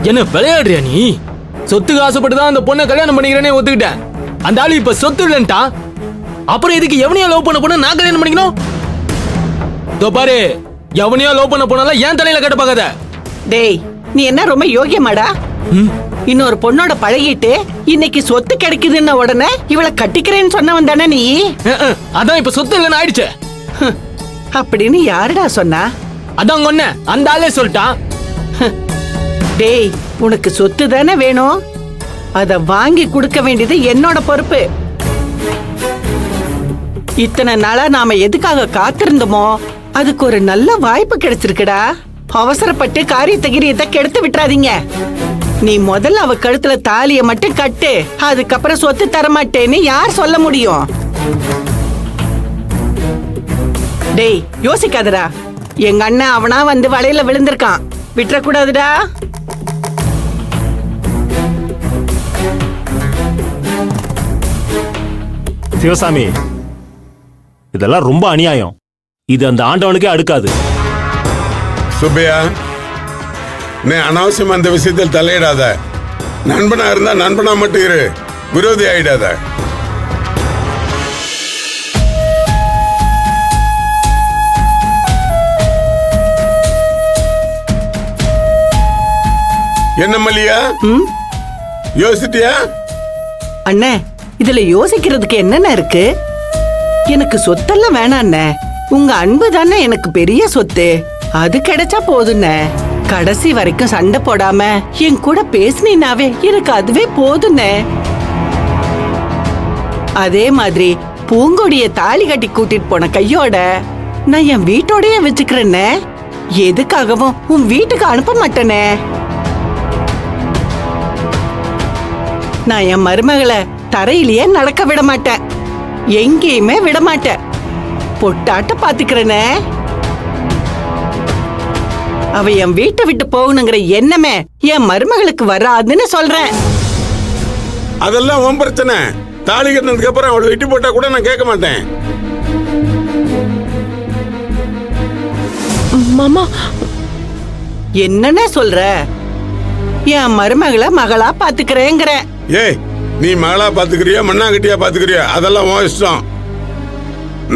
என்ன விளையாடுறியா நீ? சொத்துக்கு ஆசைப்பட்டுதான் அந்த பொண்ணை கல்யாணம் பண்ணிக்கிறேனே ஒத்துக்கிட்டேன். அந்த ஆளு இப்ப சொத்து இல்லன்ட்டா. அப்புறம் இதுக்கு எவனையா லவ் பண்ண பொண்ணு நான் கல்யாணம் பண்ணிக்கணும்? இதோ பாரு, எவனையா லவ் பண்ண பொண்ணால ஏன் தலையில கட்ட பாக்காத. டேய், நீ என்ன ரொம்ப யோகியமாடா? இன்னொரு பொண்ணோட பழகிட்டு இன்னைக்கு சொத்து கிடைக்குதுன்னு உடனே இவளை கட்டிக்கிறேன்னு சொன்னவன் தானே நீ? அதான் இப்ப சொத்து இல்லைன்னு ஆயிடுச்சு. அப்படின்னு யாருடா சொன்னா? அதான் ஒண்ணு அந்த ஆளே சொல்லிட்டான். டேய், உனக்கு சொத்து தானே வேணும், அத வாங்கி கொடுக்க வேண்டியது என்னோட பொறுப்பு. இத்தனை நாளா நாம எதுக்காக காத்திருந்தோமோ அதுக்கு ஒரு நல்ல வாய்ப்பு கிடைச்சிருக்குடா. அவசரப்பட்டு காரியத்தை கிரியத்தை கெடுத்து விட்டுறாதீங்க. நீ முதல்ல அவ கழுத்துல தாலிய மட்டும் கட்டு, அதுக்கப்புறம் சொத்து தரமாட்டேன்னு யார் சொல்ல முடியும்? டேய், யோசிக்காதடா. எங்க அண்ணன் அவனா வந்து வலையில விழுந்திருக்கான், விட்டுறக்கூடாதுடா. சிவசாமி, இதெல்லாம் ரொம்ப அநியாயம். இது அந்த ஆண்டவனுக்கே அடுக்காது. சுப்பையா, நீ அனாவசியமா அந்த விஷயத்தில் தலையிடாத. நண்பனா இருந்தா நண்பனா மட்டும் இரு, விரோதி ஆயிடாத. என்ன மல்லியா, யோசிட்டியா? அண்ணே, இதுல யோசிக்கிறதுக்கு என்னென்ன இருக்கு? எனக்கு சொத்தெல்லாம் வேணாம் அண்ணே. உங்க அன்பு தானே எனக்கு பெரிய சொத்து. அது கிடைச்சா போதுண்ணே. கடைசி வரைக்கும் சண்டை போடாம என் கூட பேசினாவே எனக்கு அதுவே போதுண்ணே. அதே மாதிரி பூங்கொடிய தாலி கட்டி கூட்டிட்டு போன கையோட நான் என் வீட்டோடய வச்சுக்கிறேன்னே. எதுக்காகவும் உன் வீட்டுக்கு அனுப்ப மாட்டேனே. நான் என் மருமகளை தரையிலேயே நடக்க விட மாட்டேன், எங்கேயுமே விட மாட்டேன். பொட்டாட்ட பாத்துக்கிறேனே. அவ என் வீட்டை விட்டு போகணுங்கிற எண்ணமே என் மருமகளுக்கு வராதுன்னு சொல்றேன். அதெல்லாம் உன் பிரச்சனை. தாலி கட்டினதுக்கு அப்புறம் அவளை வெட்டி போட்டா கூட நான் கேட்க மாட்டேன். மாமா, என்னன்னு சொல்ற? என் மருமகளை மகளா பாத்துக்கிறேங்கிற. ஏய், நீ மகளா பாத்துக்கிறியா மண்ணாங்கட்டியா பாத்துக்கிறியா அதெல்லாம் உன் இஷ்டம்.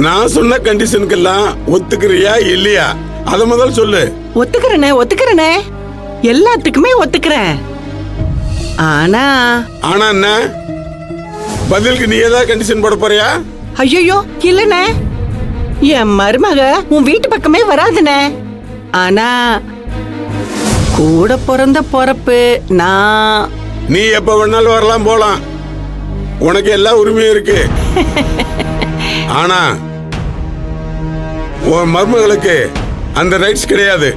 நான் சொன்ன கண்டிஷனுக்கெல்லாம் ஒத்துக்கிறியா இல்லையா அத முதல் சொல்லு. ஒத்துக்கிறேனே, ஒத்துக்கிறேனே, எல்லாத்துக்குமே ஒத்துக்கிறேன். ஆனா ஆனா என்ன? பதிலுக்கு நீ ஏதாவது கண்டிஷன் போட போறியா? ஐயோ இல்லனே, என் மருமக உன் வீட்டு பக்கமே வராதுனே. ஆனா கூட பிறந்த பொறப்பு நான். நீ எப்ப வேணாலும் வரலாம் போலாம், உனக்கு எல்லா உரிமையும் இருக்கு. ஆனா உன் மருமகளுக்கு அந்த ரைட்ஸ் கிடையாது.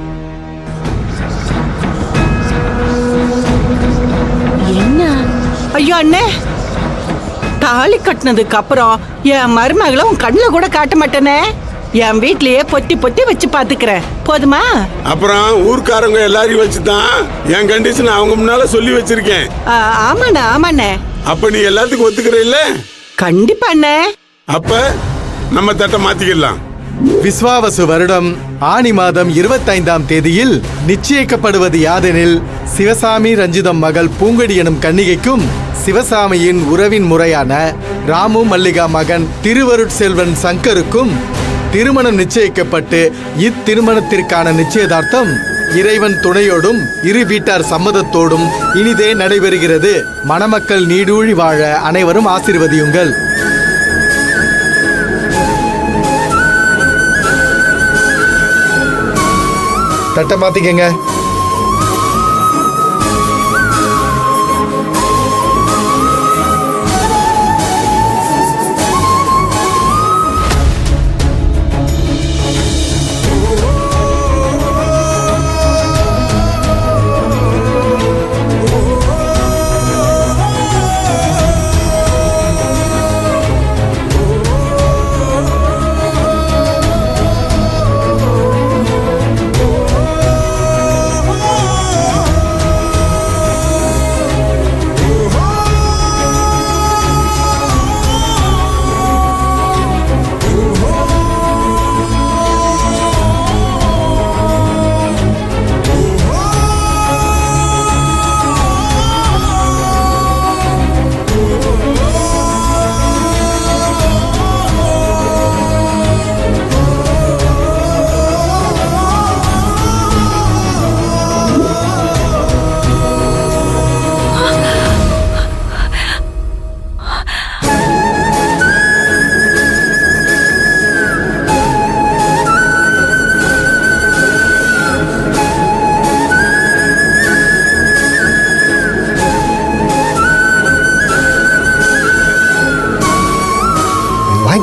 என்ன? ஐயோ அண்ணே, தாலி கட்டினதுக்கு அப்புறம் என் மருமகளை உன் கண்ணுல கூட காட்ட மாட்டேனே. என் வீட்லயே பொத்தி பொத்தி வச்சு பாத்துக்கிறேன், போதுமா? அப்புறம் ஊர்க்காரங்க எல்லாரையும் வச்சுதான் என் கண்டிஷன் அவங்க முன்னால சொல்லி வச்சிருக்கேன். ஆமாண்ணே, ஆமாண்ணே. அப்ப நீ எல்லாத்துக்கும் ஒத்துக்கிற இல்ல? கண்டிப்பா அண்ணே. அப்ப நம்ம தட்டை மாத்திக்கலாம். விஸ்வாவசு வருடம் ஆனி மாதம் 25ஆம் தேதியில் நிச்சயிக்கப்படுவது யாதெனில், சிவசாமி ரஞ்சிதம் மகள் பூங்கொடி எனும் கன்னிகைக்கும் சிவசாமியின் உறவின் முறையான ராமு மல்லிகா மகன் திருவருட்செல்வன் சங்கருக்கும் திருமணம் நிச்சயிக்கப்பட்டு இத்திருமணத்திற்கான நிச்சயதார்த்தம் இறைவன் துணையோடும் இரு வீட்டார் சம்மதத்தோடும் இனிதே நடைபெறுகிறது. மணமக்கள் நீடூழி வாழ அனைவரும் ஆசீர்வதியுங்கள். தட்டை மாத்திக்கங்க.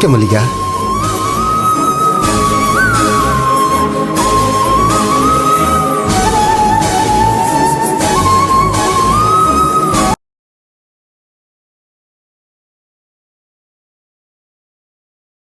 மல்லிகா.